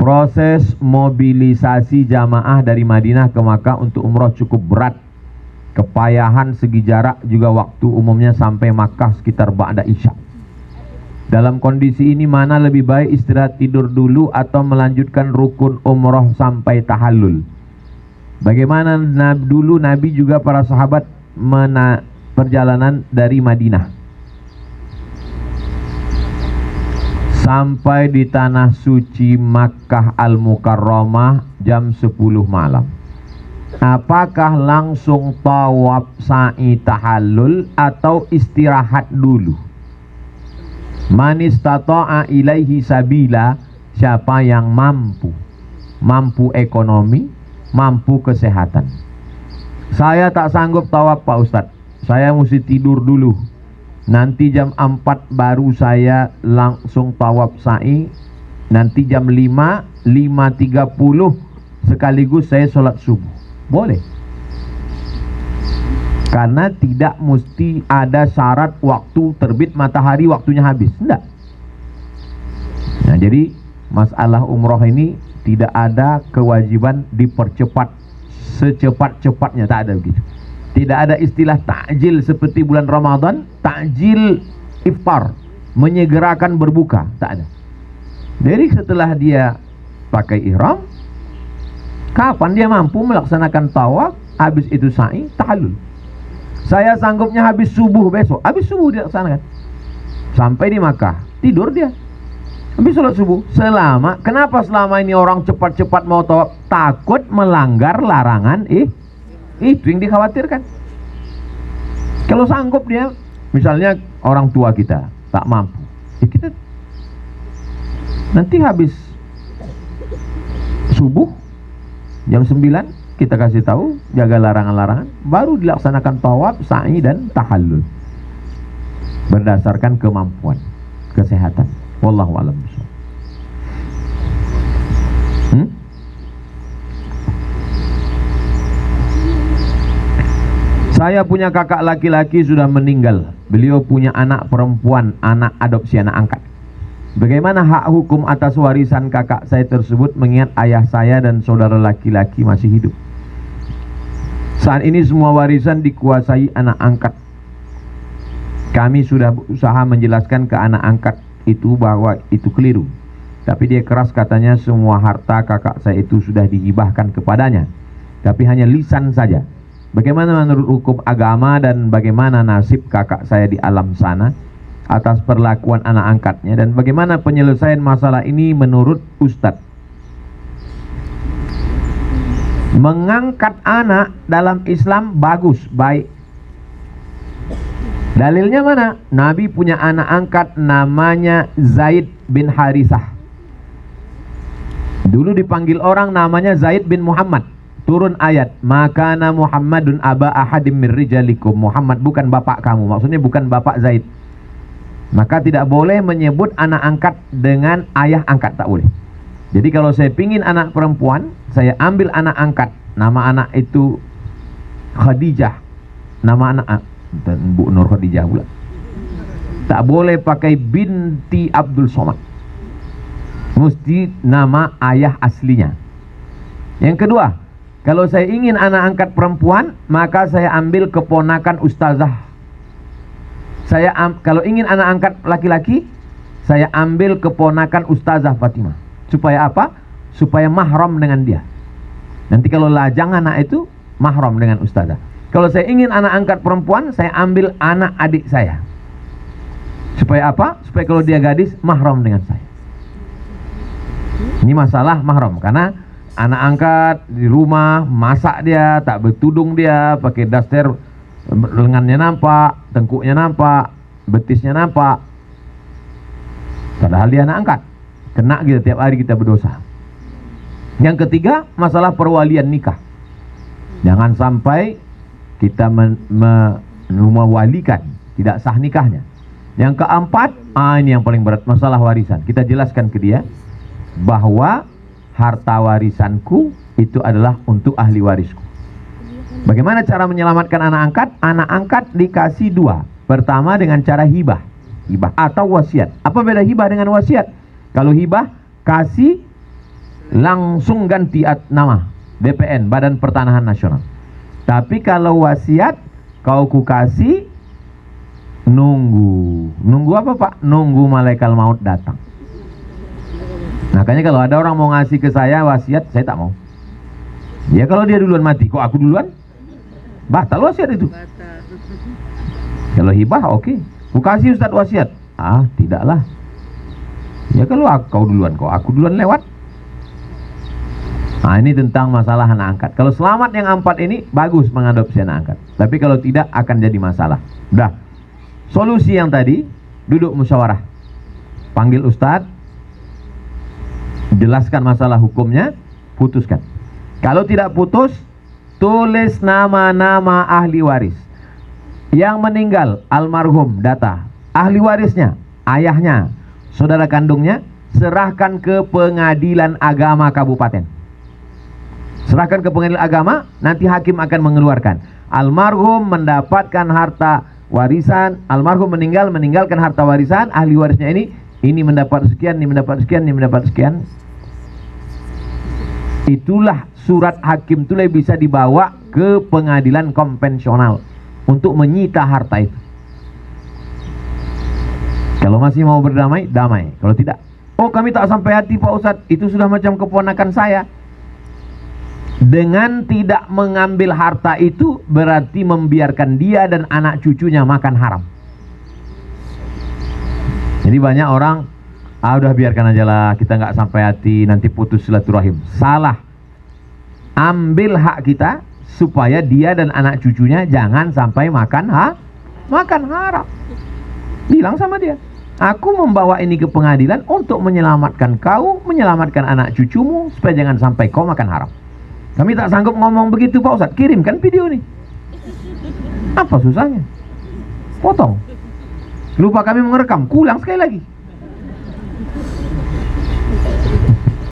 Proses mobilisasi jamaah dari Madinah ke Makkah untuk umroh cukup berat. Kepayahan segi jarak juga waktu umumnya sampai Makkah sekitar ba'da isya. Dalam kondisi ini mana lebih baik istirahat tidur dulu atau melanjutkan rukun umroh sampai tahallul? Bagaimana dulu Nabi juga para sahabat perjalanan dari Madinah sampai di tanah suci Makkah Al-Mukarramah jam 10 malam. Apakah langsung tawaf sa'i tahallul atau istirahat dulu? Man istata'a ilaihi sabila, siapa yang mampu ekonomi, mampu kesehatan. Saya tak sanggup tawaf Pak Ustadz, saya mesti tidur dulu. Nanti jam 4 baru saya langsung tawaf sa'i. Nanti jam 5:30 sekaligus saya sholat subuh. Boleh. Karena tidak mesti ada syarat waktu terbit matahari waktunya habis. Tidak. Nah, jadi masalah umroh ini tidak ada kewajiban dipercepat secepat-cepatnya. Tak ada begitu. Tidak ada istilah takjil seperti bulan Ramadan, takjil iftar, menyegerakan berbuka. Tak ada. Jadi setelah dia pakai ihram, kapan dia mampu melaksanakan tawaf, habis itu sa'i, tahallul. Saya sanggupnya habis subuh besok, habis subuh dilaksanakan. Sampai di Makkah, tidur dia. Habis sholat subuh. Kenapa selama ini orang cepat-cepat mau tawaf? Takut melanggar larangan itu yang dikhawatirkan. Kalau sanggup dia, misalnya orang tua kita tak mampu, ya kita nanti habis subuh jam 9 kita kasih tahu, jaga larangan-larangan, baru dilaksanakan tawaf, sa'i dan tahallul berdasarkan kemampuan, kesehatan. Wallahu a'lam bishawab. Saya punya kakak laki-laki sudah meninggal. Beliau punya anak perempuan, anak adopsi, anak angkat. Bagaimana hak hukum atas warisan kakak saya tersebut mengingat ayah saya dan saudara laki-laki masih hidup? Saat ini semua warisan dikuasai anak angkat. Kami sudah berusaha menjelaskan ke anak angkat itu bahwa itu keliru. Tapi dia keras, katanya semua harta kakak saya itu sudah dihibahkan kepadanya. Tapi hanya lisan saja. Bagaimana menurut hukum agama dan bagaimana nasib kakak saya di alam sana atas perlakuan anak angkatnya, dan bagaimana penyelesaian masalah ini menurut Ustadz? Mengangkat anak dalam Islam bagus, baik. Dalilnya mana? Nabi punya anak angkat namanya Zaid bin Harithah. Dulu dipanggil orang namanya Zaid bin Muhammad. Turun ayat, makana Muhammadun aba ahadim min rijalikum. Muhammad bukan bapak kamu, maksudnya bukan bapak Zaid. Maka tidak boleh menyebut anak angkat dengan ayah angkat, tak boleh. Jadi kalau saya pingin anak perempuan, saya ambil anak angkat, nama anak itu Khadijah, nama anak Bu Nur Khadijah pula. Tak boleh pakai binti Abdul Somad, mesti nama ayah aslinya. Yang kedua, kalau saya ingin anak angkat perempuan, maka saya ambil keponakan ustazah. Kalau ingin anak angkat laki-laki, saya ambil keponakan ustazah Fatimah. Supaya apa? Supaya mahram dengan dia. Nanti kalau lajang anak itu mahram dengan ustazah. Kalau saya ingin anak angkat perempuan, saya ambil anak adik saya. Supaya apa? Supaya kalau dia gadis, mahram dengan saya. Ini masalah mahram, karena anak angkat di rumah, masak dia, tak bertudung dia, pakai daster, lengannya nampak, tengkuknya nampak, betisnya nampak. Padahal dia anak angkat. Kena kita tiap hari, kita berdosa. Yang ketiga, masalah perwalian nikah. Jangan sampai kita mewalikan, tidak sah nikahnya. Yang keempat, ini yang paling berat, masalah warisan. Kita jelaskan ke dia bahwa harta warisanku itu adalah untuk ahli warisku. Bagaimana cara menyelamatkan anak angkat? Anak angkat dikasih dua. Pertama dengan cara hibah atau wasiat. Apa beda hibah dengan wasiat? Kalau hibah, kasih langsung ganti nama BPN, Badan Pertanahan Nasional. Tapi kalau wasiat kau kukasih, nunggu apa Pak? Nunggu malaikat maut datang. Makanya kalau ada orang mau ngasih ke saya wasiat, saya tak mau. Ya kalau dia duluan mati, kok aku duluan? Batal wasiat itu. Kalau hibah oke. Kukasih Ustadz wasiat. Tidaklah. Ya kalau kau duluan, kok aku duluan lewat. Ini tentang masalah anak angkat. Kalau selamat yang 4 ini bagus mengadopsi anak angkat. Tapi kalau tidak akan jadi masalah. Udah. Solusi yang tadi, duduk musyawarah. Panggil ustadz, jelaskan masalah hukumnya, putuskan. Kalau tidak putus, tulis nama-nama ahli waris. Yang meninggal, almarhum, data. Ahli warisnya, ayahnya, saudara kandungnya, serahkan ke pengadilan agama kabupaten. Serahkan ke pengadilan agama, nanti hakim akan mengeluarkan. Almarhum mendapatkan harta warisan, almarhum meninggalkan harta warisan, ahli warisnya ini mendapat sekian, ini mendapat sekian, ini mendapat sekian. Itulah surat hakim itu bisa dibawa ke pengadilan konvensional untuk menyita harta itu. Kalau masih mau berdamai, damai. Kalau tidak, kami tak sampai hati Pak Ustadz, itu sudah macam keponakan saya. Dengan tidak mengambil harta itu berarti membiarkan dia dan anak cucunya makan haram. Jadi banyak orang, udah biarkan aja lah, kita nggak sampai hati, nanti putus silaturahim. Salah. Ambil hak kita supaya dia dan anak cucunya jangan sampai makan haram. Bilang sama dia, aku membawa ini ke pengadilan untuk menyelamatkan kau, menyelamatkan anak cucumu supaya jangan sampai kau makan haram. Kami tak sanggup ngomong begitu Pak Ustadz, kirimkan video nih. Apa susahnya? Potong. Lupa kami mengerekam, kulang sekali lagi.